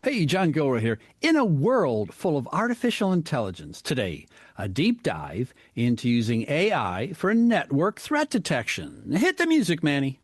Hey, John Gilroy here. In a world full of artificial intelligence today, a deep dive into using AI for network threat detection. Hit the music, Manny.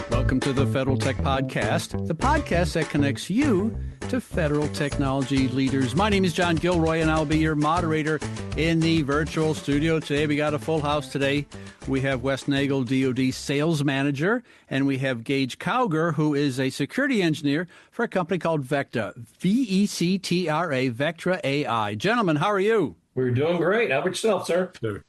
Welcome to the Federal Tech Podcast, the podcast that connects you to federal technology leaders. My name is John Gilroy, and I'll be your moderator in the virtual studio today. We got a full house today. We have Wes Nagel, DoD Sales Manager, and we have Gage Cowger, who is a security engineer for a company called Vectra, V-E-C-T-R-A, Vectra AI. Gentlemen, how are you? We're doing great. How about yourself, sir? Good.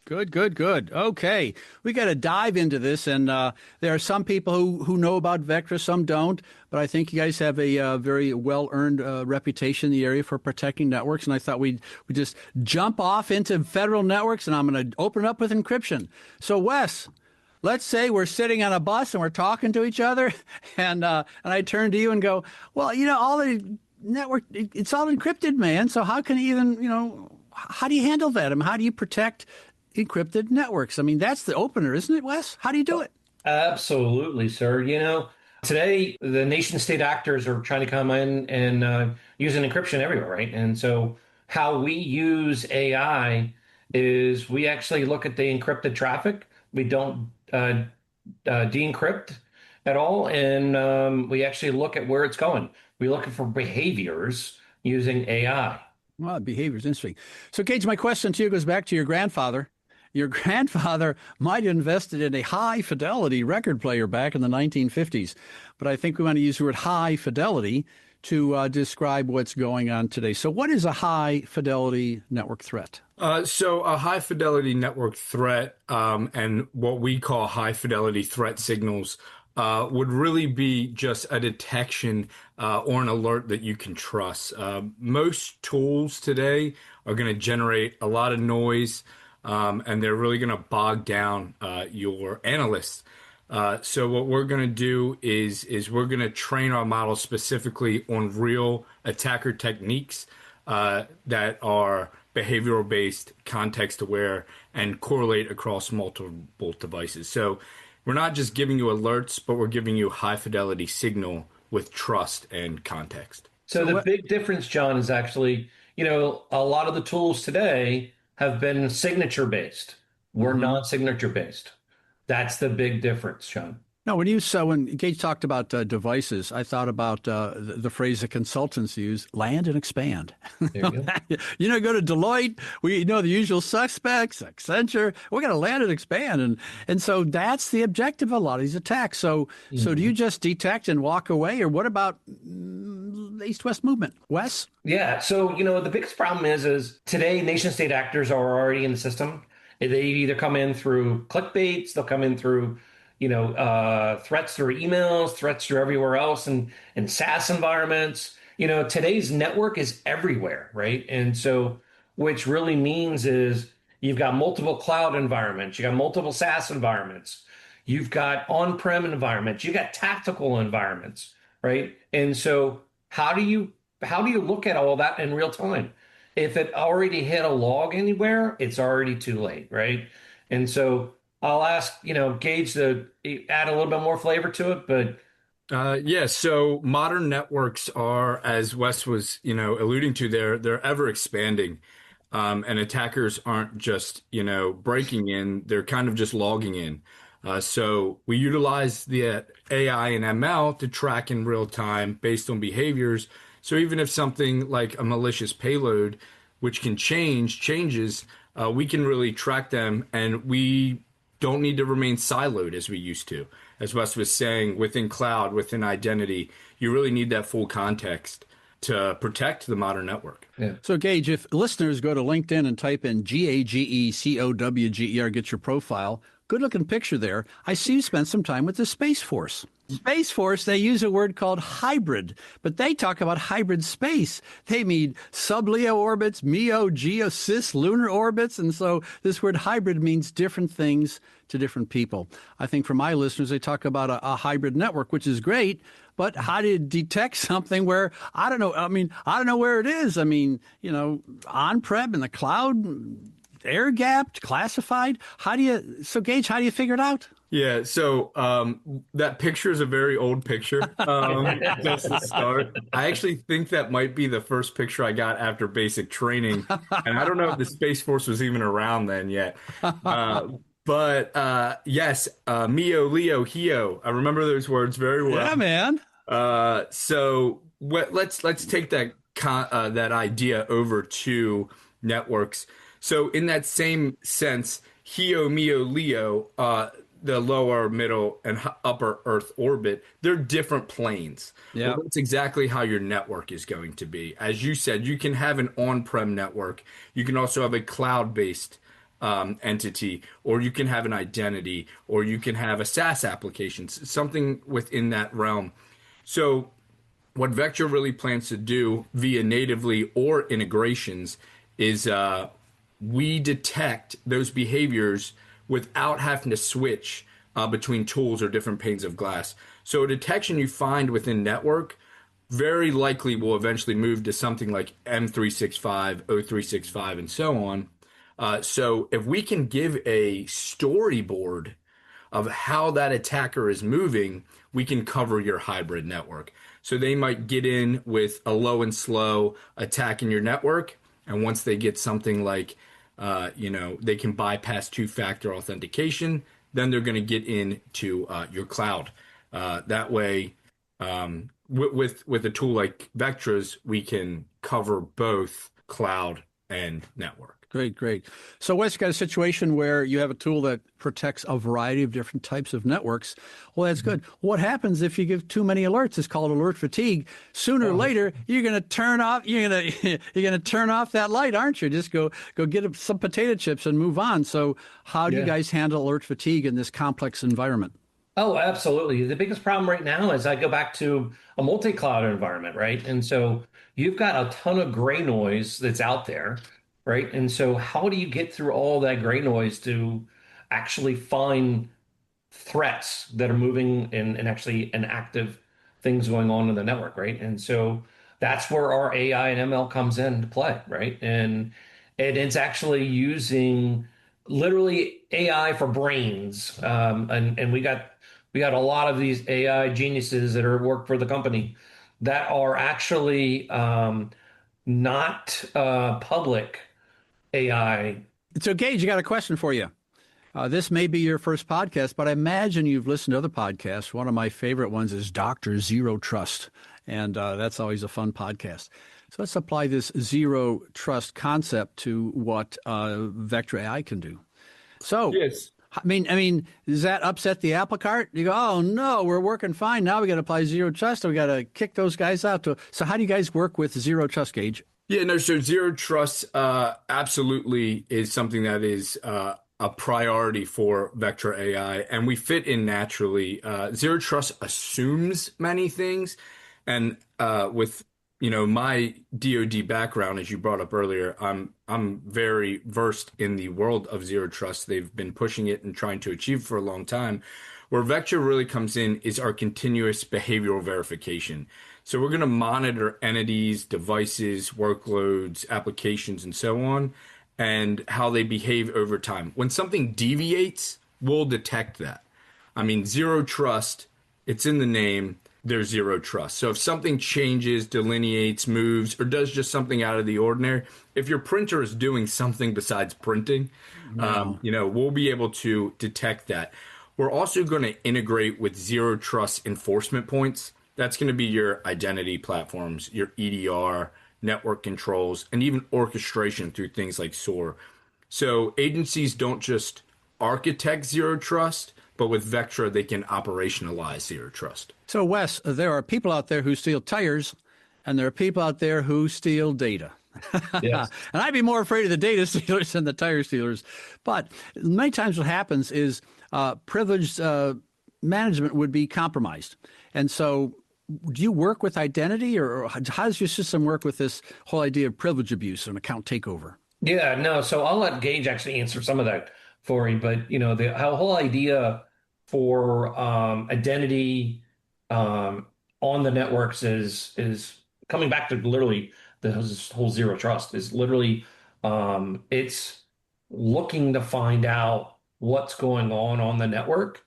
Okay. We got to dive into this, and there are some people who know about Vectra, some don't, but I think you guys have a very well-earned reputation in the area for protecting networks, and I thought we'd just jump off into federal networks, and I'm going to open up with encryption. So, Wes, let's say we're sitting on a bus and we're talking to each other, and I turn to you and go, well, all the network, it's all encrypted, man, so how can you even, how do you handle that? I mean, how do you protect encrypted networks? I mean, that's the opener, isn't it, Wes? How do you do it? Absolutely, sir. Today, the nation-state actors are trying to come in and use an encryption everywhere, right? And so how we use AI is we actually look at the encrypted traffic. We don't de-encrypt at all, and we actually look at where it's going. We're looking for behaviors using AI. Well, behavior is interesting. So, Gage, my question to you goes back to your grandfather. Your grandfather might have invested in a high-fidelity record player back in the 1950s, but I think we want to use the word high fidelity to describe what's going on today. So what is a high-fidelity network threat? So a high-fidelity network threat and what we call high-fidelity threat signals would really be just a detection or an alert that you can trust. Most tools today are going to generate a lot of noise, and they're really going to bog down your analysts. So what we're going to do is we're going to train our model specifically on real attacker techniques that are behavioral-based, context-aware, and correlate across multiple devices. So we're not just giving you alerts, but we're giving you high-fidelity signal with trust and context. So the big difference, John, is actually, a lot of the tools today have been signature-based. We're non-signature-based. That's the big difference, John. No, when Gage talked about devices, I thought about the phrase that consultants use, land and expand. There you go. Go to Deloitte, we know the usual suspects, Accenture, we're going to land and expand. And so that's the objective of a lot of these attacks. So do you just detect and walk away, or what about the East-West movement? Wes? Yeah, so, the biggest problem is today nation-state actors are already in the system. They either come in through clickbaits, they'll come in through threats through emails, threats through everywhere else, and SaaS environments. Today's network is everywhere, right? And so, which really means is you've got multiple cloud environments, you got multiple SaaS environments, you've got on-prem environments, you got tactical environments, right? And so, how do you look at all that in real time? If it already hit a log anywhere, it's already too late, right? And so I'll ask, Gage to add a little bit more flavor to it, but so modern networks are, as Wes was, alluding to, they're ever expanding, and attackers aren't just, breaking in; they're kind of just logging in. So we utilize the AI and ML to track in real time based on behaviors. So even if something like a malicious payload, which can changes, we can really track them, and we don't need to remain siloed as we used to. As Wes was saying, within cloud, within identity, you really need that full context to protect the modern network. Yeah. So, Gage, if listeners go to LinkedIn and type in GAGECOWGER, get your profile, good-looking picture there. I see you spent some time with the Space Force. Space Force, they use a word called hybrid, but they talk about hybrid space. They mean sub-LEO orbits, MEO, GEO, cis, lunar orbits, and so this word hybrid means different things to different people. I think for my listeners, they talk about a hybrid network, which is great, but how do you detect something where, I don't know where it is. On-prem, in the cloud, air-gapped, classified. So Gage, how do you figure it out? Yeah, so that picture is a very old picture. Just to start, I actually think that might be the first picture I got after basic training, and I don't know if the Space Force was even around then yet. Uh, but yes, Mio, Leo, Hio. I remember those words very Yeah, well. man. Let's take that idea over to networks. So in that same sense, Hio, Mio, Leo, the lower, middle, and upper Earth orbit, they're different planes. Well, Yeah. that's exactly how your network is going to be. As you said, you can have an on-prem network. You can also have a cloud-based entity, or you can have an identity, or you can have a SaaS application, something within that realm. So what Vectra really plans to do via natively or integrations is we detect those behaviors without having to switch between tools or different panes of glass. So a detection you find within network very likely will eventually move to something like M365, O365, and so on. So if we can give a storyboard of how that attacker is moving, we can cover your hybrid network. So they might get in with a low and slow attack in your network. And once they get something like, they can bypass two-factor authentication, then they're going to get into your cloud. That way, with a tool like Vectra's, we can cover both cloud and network. Great, great. So, Wes, you got a situation where you have a tool that protects a variety of different types of networks. Well, that's good. What happens if you give too many alerts? It's called alert fatigue. Sooner or later, you're going to turn off. You're going to turn off that light, aren't you? Just go get some potato chips and move on. So, how do you guys handle alert fatigue in this complex environment? Oh, absolutely. The biggest problem right now is I go back to a multi-cloud environment, right? And so you've got a ton of gray noise that's out there, right? And so how do you get through all that gray noise to actually find threats that are moving and actually an active things going on in the network, right? And so that's where our AI and ML comes into play, right? And it's actually using literally AI for brains. And we got a lot of these AI geniuses that are work for the company that are actually not public AI. So, Gage, you got a question for you. This may be your first podcast, but I imagine you've listened to other podcasts. One of my favorite ones is Dr. Zero Trust, and that's always a fun podcast. So let's apply this zero trust concept to what Vectra AI can do. So, Yes. I mean, does that upset the apple cart? You go, oh no, we're working fine. Now we got to apply zero trust. We got to kick those guys out. So how do you guys work with zero trust, Gage? Yeah, no, so zero trust absolutely is something that is a priority for Vectra AI, and we fit in naturally. Zero trust assumes many things, and with my DoD background, as you brought up earlier, I'm very versed in the world of zero trust. They've been pushing it and trying to achieve for a long time. Where Vectra really comes in is our continuous behavioral verification. So we're going to monitor entities, devices, workloads, applications, and so on, and how they behave over time. When something deviates, we'll detect that. I mean, zero trust, it's in the name, there's zero trust. So if something changes, delineates, moves, or does just something out of the ordinary, if your printer is doing something besides printing, we'll be able to detect that. We're also going to integrate with zero trust enforcement points. That's going to be your identity platforms, your EDR, network controls, and even orchestration through things like SOAR. So agencies don't just architect zero trust, but with Vectra, they can operationalize zero trust. So, Wes, there are people out there who steal tires, and there are people out there who steal data. Yes. And I'd be more afraid of the data stealers than the tire stealers. But many times what happens is privileged management would be compromised. And so do you work with identity, or how does your system work with this whole idea of privilege abuse and account takeover? Yeah, no. So I'll let Gage actually answer some of that for you. But the whole idea for identity on the networks is coming back to literally this whole zero trust is literally it's looking to find out what's going on the network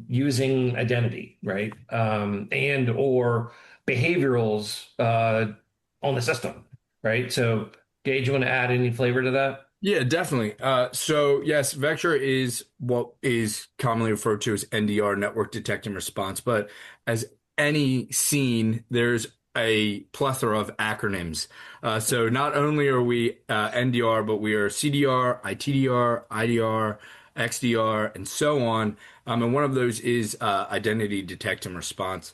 using identity, right? And or behaviorals on the system, right? So, Gage, you want to add any flavor to that? Yeah, definitely. So yes, Vectra is what is commonly referred to as NDR, network detect and response. But as any scene, there's a plethora of acronyms. So not only are we NDR, but we are CDR, ITDR, IDR, XDR, and so on. And one of those is identity detect and response.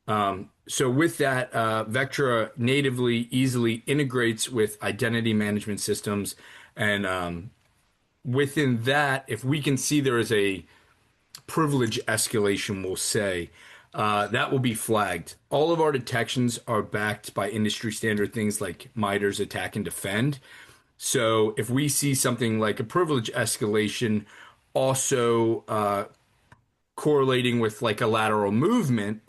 So with that, Vectra natively easily integrates with identity management systems. And within that, if we can see there is a privilege escalation, we'll say, that will be flagged. All of our detections are backed by industry standard things like MITRE's attack and defend. So if we see something like a privilege escalation, also correlating with like a lateral movement,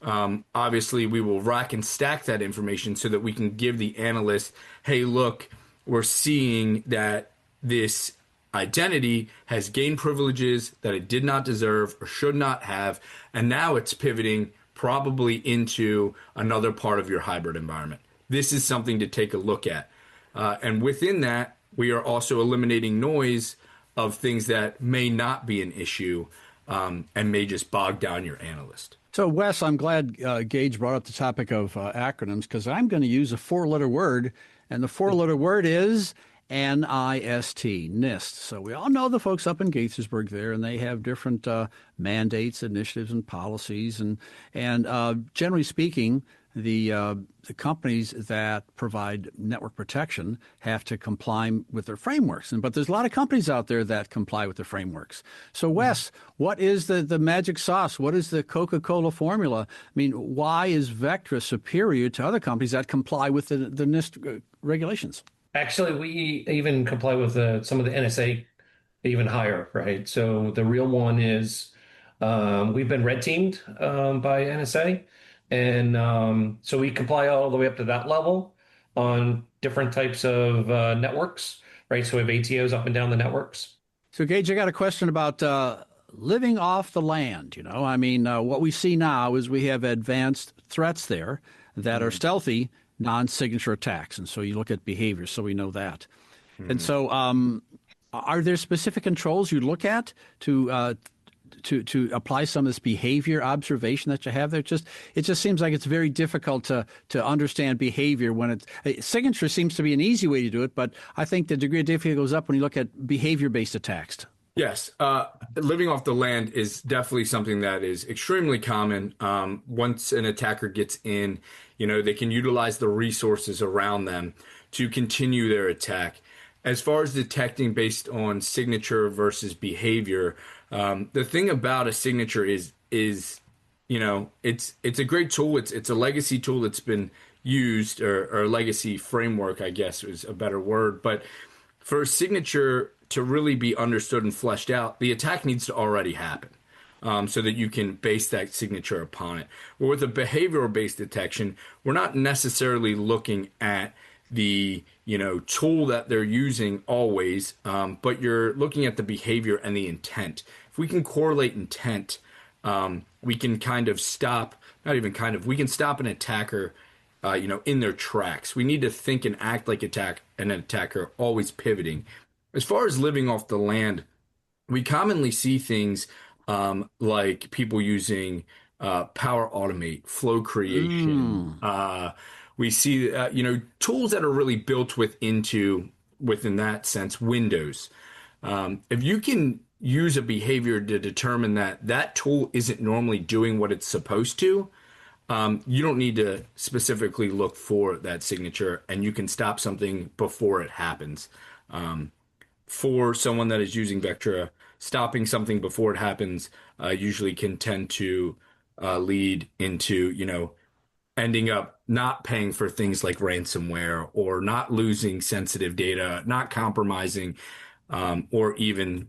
obviously we will rack and stack that information so that we can give the analyst, hey, look, we're seeing that this identity has gained privileges that it did not deserve or should not have, and now it's pivoting probably into another part of your hybrid environment. This is something to take a look at. And within that, we are also eliminating noise of things that may not be an issue and may just bog down your analyst. So, Wes, I'm glad Gage brought up the topic of acronyms because I'm going to use a four-letter word, and the four-letter word is NIST, NIST. So we all know the folks up in Gaithersburg there, and they have different mandates, initiatives, and policies. And generally speaking, the companies that provide network protection have to comply with their frameworks. But there's a lot of companies out there that comply with the frameworks. So, Wes, what is the magic sauce? What is the Coca-Cola formula? I mean, why is Vectra superior to other companies that comply with the NIST regulations? Actually, we even comply with some of the NSA even higher, right? So the real one is we've been red teamed by NSA. And so we comply all the way up to that level on different types of networks, right? So we have ATOs up and down the networks. So, Gage, I got a question about living off the land. I mean, what we see now is we have advanced threats there that are stealthy, non-signature attacks. And so you look at behavior, so we know that. And so are there specific controls you look at to apply some of this behavior observation that you have there? It just seems like it's very difficult to understand behavior when signature seems to be an easy way to do it, but I think the degree of difficulty goes up when you look at behavior-based attacks. Yes, living off the land is definitely something that is extremely common. Once an attacker gets in, they can utilize the resources around them to continue their attack. As far as detecting based on signature versus behavior, the thing about a signature is it's a great tool. It's a legacy tool that's been used, or a legacy framework, I guess is a better word. But for a signature to really be understood and fleshed out, the attack needs to already happen. So that you can base that signature upon it. But with a behavioral-based detection, we're not necessarily looking at the tool that they're using always, but you're looking at the behavior and the intent. If we can correlate intent, we can kind of stop, not even kind of, we can stop an attacker, in their tracks. We need to think and act like an attacker, always pivoting. As far as living off the land, we commonly see things like people using Power Automate, flow creation. We see, tools that are really built within that sense, Windows. If you can use a behavior to determine that tool isn't normally doing what it's supposed to, you don't need to specifically look for that signature, and you can stop something before it happens. For someone that is using Vectra, stopping something before it happens usually can tend to lead into, ending up not paying for things like ransomware, or not losing sensitive data, not compromising, or even,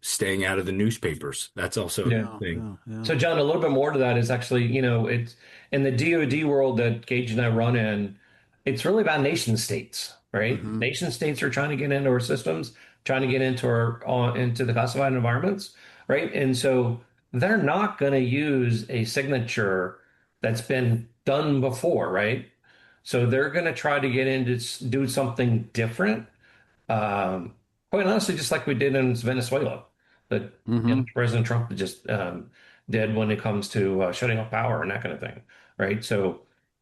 staying out of the newspapers. That's also a thing. Yeah. So, John, a little bit more to that is actually, it's in the DoD world that Gage and I run in, it's really about nation states, right? Nation states are trying to get into our systems, trying to get into into the classified environments, right? And so they're not going to use a signature that's been done before, right? So they're going to try to get in to do something different. Um, Quite honestly, just like we did in Venezuela, that Hmm. President Trump just did when it comes to shutting off power and that kind of thing, right? So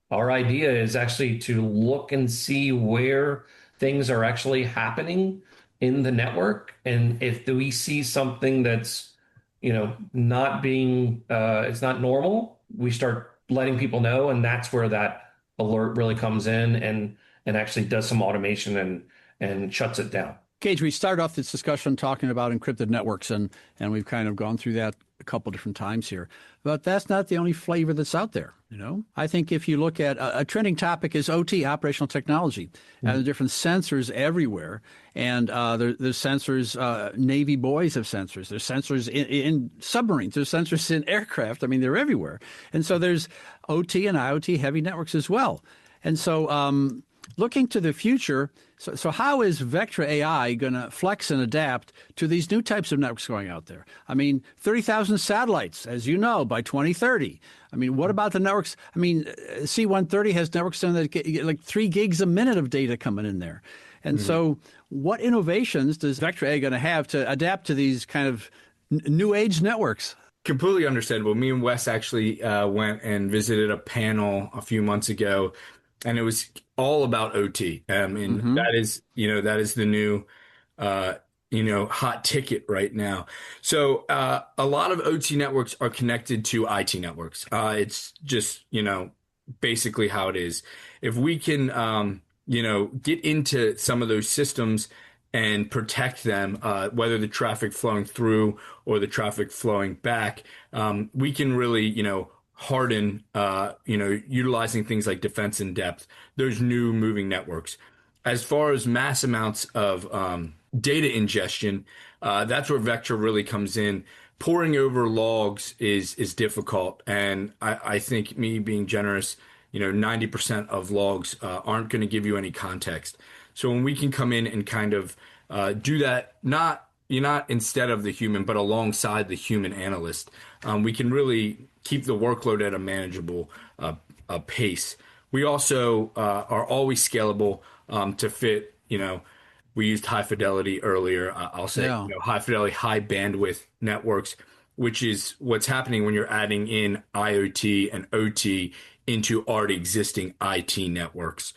our idea is actually to look and see where things are actually happening in the network, and if do we see something that's, not being, it's not normal, we start letting people know, and that's where that alert really comes in and actually does some automation and shuts it down. Gage, we started off this discussion talking about encrypted networks, and we've kind of gone through that a couple different times here. But that's not the only flavor that's out there. I think if you look at a trending topic is OT, operational technology, and the different sensors everywhere. And there's sensors. Navy boys have sensors. There's sensors in submarines. There's sensors in aircraft. I mean, they're everywhere. And so there's OT and IoT heavy networks as well. And so looking to the future, so how is Vectra AI going to flex and adapt to these new types of networks going out there? I mean, 30,000 satellites, as you know, by 2030. I mean, what about the networks? I mean, C-130 has networks that get like 3 gigs a minute of data coming in there. And so what innovations does Vectra AI going to have to adapt to these kind of new age networks? Completely understandable. Me and Wes actually went and visited a panel a few months ago, and it was all about OT. And Hmm. that is the new, hot ticket right now. So a lot of OT networks are connected to IT networks. It's just, basically how it is. If we can, get into some of those systems and protect them, whether the traffic flowing through or the traffic flowing back, we can really, harden, utilizing things like defense in depth, those new moving networks. As far as mass amounts of data ingestion, that's where Vector really comes in. Pouring over logs is difficult, and I think me being generous, 90% of logs aren't going to give you any context. So when we can come in and kind of do that, not instead of the human, but alongside the human analyst, we can really keep the workload at a manageable pace. We also are always scalable to fit. We used high fidelity earlier. I'll say Yeah. high fidelity, high bandwidth networks, which is what's happening when you're adding in IoT and OT into already existing IT networks.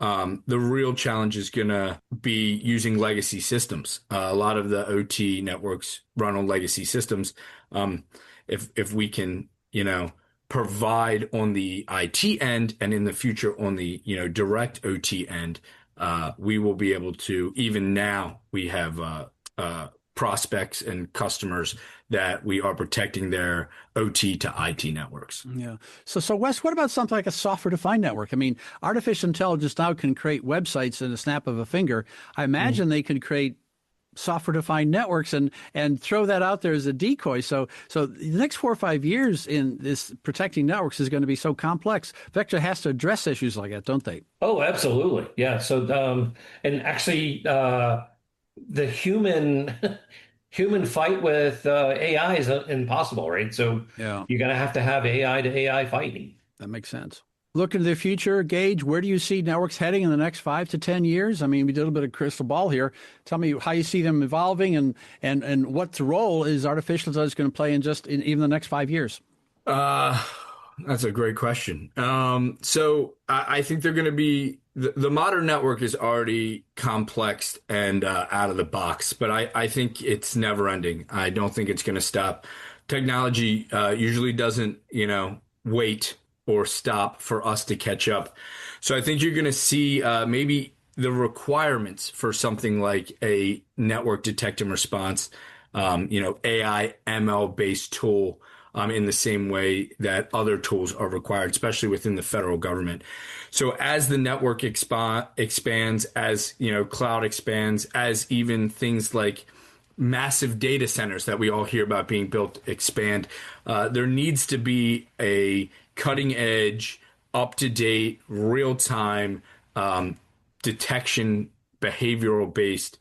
The real challenge is going to be using legacy systems. A lot of the OT networks run on legacy systems. If we can, provide on the IT end and in the future on the, direct OT end, we will be able to, even now we have prospects and customers that we are protecting their OT to IT networks. Yeah. So Wes, what about something like a software-defined network? I mean, artificial intelligence now can create websites in a snap of a finger. I imagine they can create software-defined networks and throw that out there as a decoy. So the next 4 or 5 years in this protecting networks is going to be so complex. Vectra has to address issues like that, don't they? Oh, absolutely. Yeah. So, and actually, the human human fight with AI is impossible, right? So Yeah, you're gonna have to have AI to AI fighting. that makes sense. Look into the future, Gage, where do you see networks heading in the next 5 to 10 years? I mean, we did a little bit of crystal ball here. Tell me how you see them evolving and what role is artificial intelligence going to play in even the next 5 years? Uh, that's a great question. So I think they're going to be the modern network is already complex and out of the box, but I think it's never ending. I don't think it's going to stop. Technology usually doesn't, wait or stop for us to catch up. So I think you're going to see maybe the requirements for something like a network detect and response, AI ML based tool in the same way that other tools are required, especially within the federal government. So as the network expands, as cloud expands, as even things like massive data centers that we all hear about being built expand, there needs to be a cutting edge, up to date, real time detection, behavioral based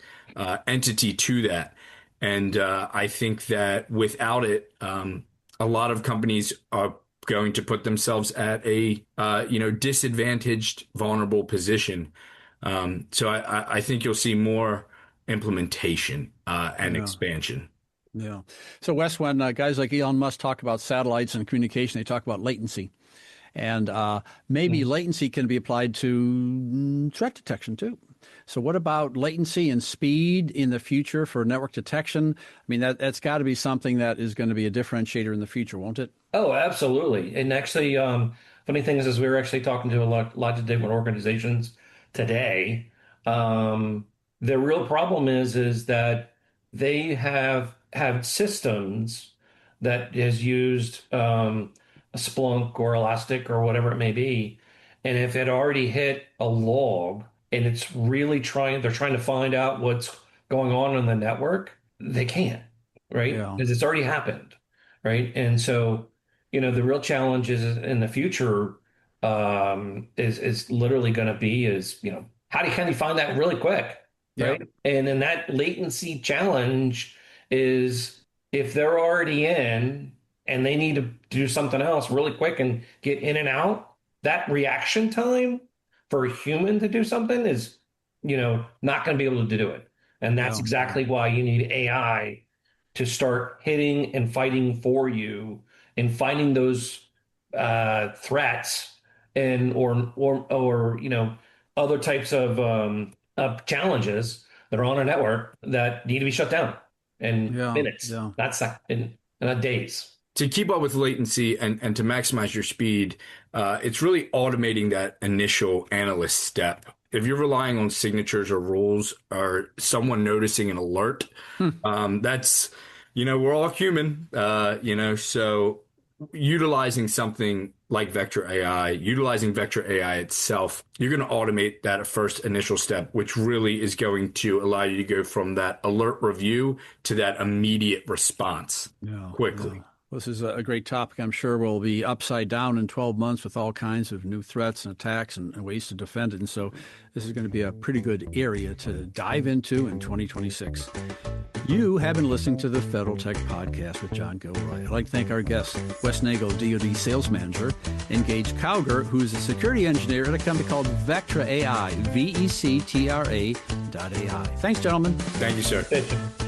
entity to that. And I think that without it, a lot of companies are going to put themselves at a disadvantaged, vulnerable position. So I think you'll see more implementation and expansion. Yeah. So Wes, when guys like Elon Musk talk about satellites and communication, they talk about latency. And maybe latency can be applied to threat detection too. So what about latency and speed in the future for network detection? I mean, that's got to be something that is going to be a differentiator in the future, won't it? Oh, absolutely. And actually, funny thing is we were actually talking to a lot of different organizations today. The real problem is that they have systems that is used Splunk or Elastic or whatever it may be, and if it already hit a log and it's really they're trying to find out what's going on in the network, they can't, right? Yeah. Because it's already happened, right? And so the real challenge is in the future is literally going to be how can you find that really quick, right? Yeah. And then that latency challenge is if they're already in and they need to do something else really quick and get in and out, that reaction time for a human to do something is not going to be able to do it. And that's exactly why you need AI to start hitting and fighting for you and finding those threats and or other types of challenges that are on a network that need to be shut down in minutes. Yeah. That's in days. To keep up with latency and to maximize your speed, it's really automating that initial analyst step. If you're relying on signatures or rules or someone noticing an alert, that's, we're all human, so utilizing something like Vectra AI, utilizing Vectra AI itself, you're going to automate that first initial step, which really is going to allow you to go from that alert review to that immediate response quickly. Yeah. This is a great topic. I'm sure we'll be upside down in 12 months with all kinds of new threats and attacks and ways to defend it. And so this is going to be a pretty good area to dive into in 2026. You have been listening to the Federal Tech Podcast with John Gilroy. I'd like to thank our guests, Wes Nagel, DoD Sales Manager, and Gage Cowger, who is a security engineer at a company called Vectra AI, VECTRA.ai. Thanks, gentlemen. Thank you, sir. Thank you.